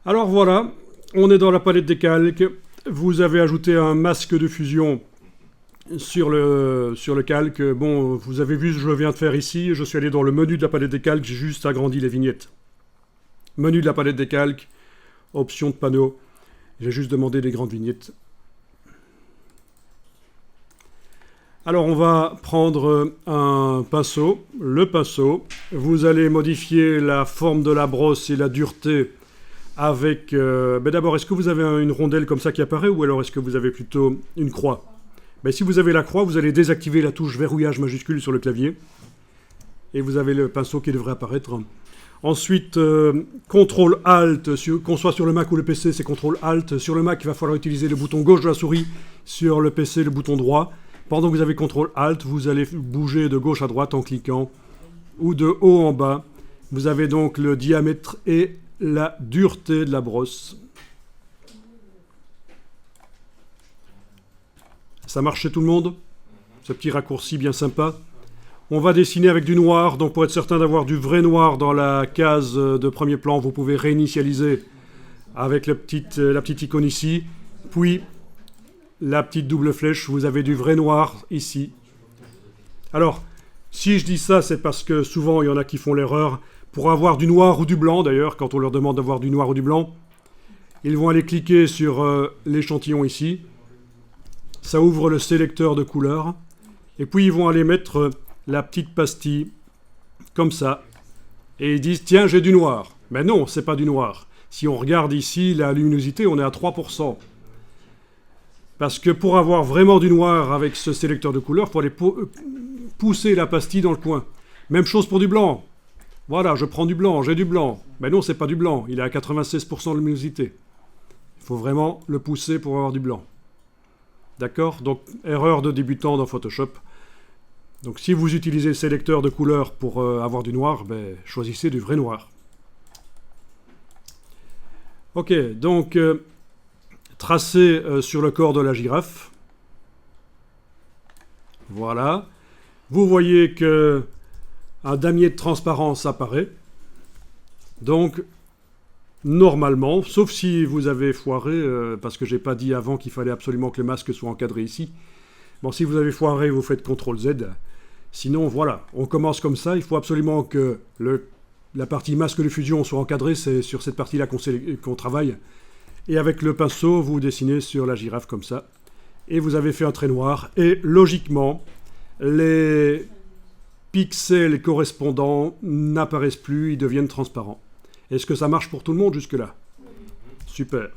Alors voilà, on est dans la palette des calques. Vous avez ajouté un masque de fusion sur le calque. Bon, vous avez vu ce que je viens de faire ici. Je suis allé dans le menu de la palette des calques, j'ai juste agrandi les vignettes. Menu de la palette des calques, option de panneau. J'ai juste demandé des grandes vignettes. Alors on va prendre un pinceau, le pinceau. Vous allez modifier la forme de la brosse et la dureté avec... d'abord, est-ce que vous avez une rondelle comme ça qui apparaît ou alors est-ce que vous avez plutôt une croix? Si vous avez la croix, vous allez désactiver la touche verrouillage majuscule sur le clavier et vous avez le pinceau qui devrait apparaître. Ensuite, CTRL-ALT, qu'on soit sur le Mac ou le PC, c'est CTRL-ALT. Sur le Mac, il va falloir utiliser le bouton gauche de la souris, sur le PC, le bouton droit. Pendant que vous avez CTRL-ALT, vous allez bouger de gauche à droite en cliquant ou de haut en bas. Vous avez donc le diamètre et la dureté de la brosse. Ça marche chez tout le monde? Ce petit raccourci bien sympa. On va dessiner avec du noir, donc pour être certain d'avoir du vrai noir dans la case de premier plan, vous pouvez réinitialiser avec la petite icône ici. Puis, la petite double flèche, vous avez du vrai noir ici. Alors, si je dis ça, c'est parce que souvent, il y en a qui font l'erreur. Pour avoir du noir ou du blanc, d'ailleurs, quand on leur demande d'avoir du noir ou du blanc, ils vont aller cliquer sur l'échantillon ici. Ça ouvre le sélecteur de couleurs. Et puis, ils vont aller mettre la petite pastille, comme ça. Et ils disent, tiens, j'ai du noir. Mais non, c'est pas du noir. Si on regarde ici, la luminosité, on est à 3%. Parce que pour avoir vraiment du noir avec ce sélecteur de couleurs, il faut aller pousser la pastille dans le coin. Même chose pour du blanc. Voilà, je prends du blanc, j'ai du blanc. Mais non, c'est pas du blanc, il est à 96% de luminosité. Il faut vraiment le pousser pour avoir du blanc. D'accord? Donc, erreur de débutant dans Photoshop. Donc, si vous utilisez le sélecteur de couleurs pour avoir du noir, choisissez du vrai noir. Ok, donc, tracé sur le corps de la girafe. Voilà. Vous voyez que un damier de transparence apparaît. Donc, normalement, sauf si vous avez foiré, parce que j'ai pas dit avant qu'il fallait absolument que le masque soit encadré ici. Bon, si vous avez foiré, vous faites CTRL-Z. Sinon, voilà, on commence comme ça. Il faut absolument que la partie masque de fusion soit encadrée. C'est sur cette partie-là qu'on travaille. Et avec le pinceau, vous dessinez sur la girafe comme ça. Et vous avez fait un trait noir. Et logiquement, les pixels correspondants n'apparaissent plus, ils deviennent transparents. Est-ce que ça marche pour tout le monde jusque-là? Super.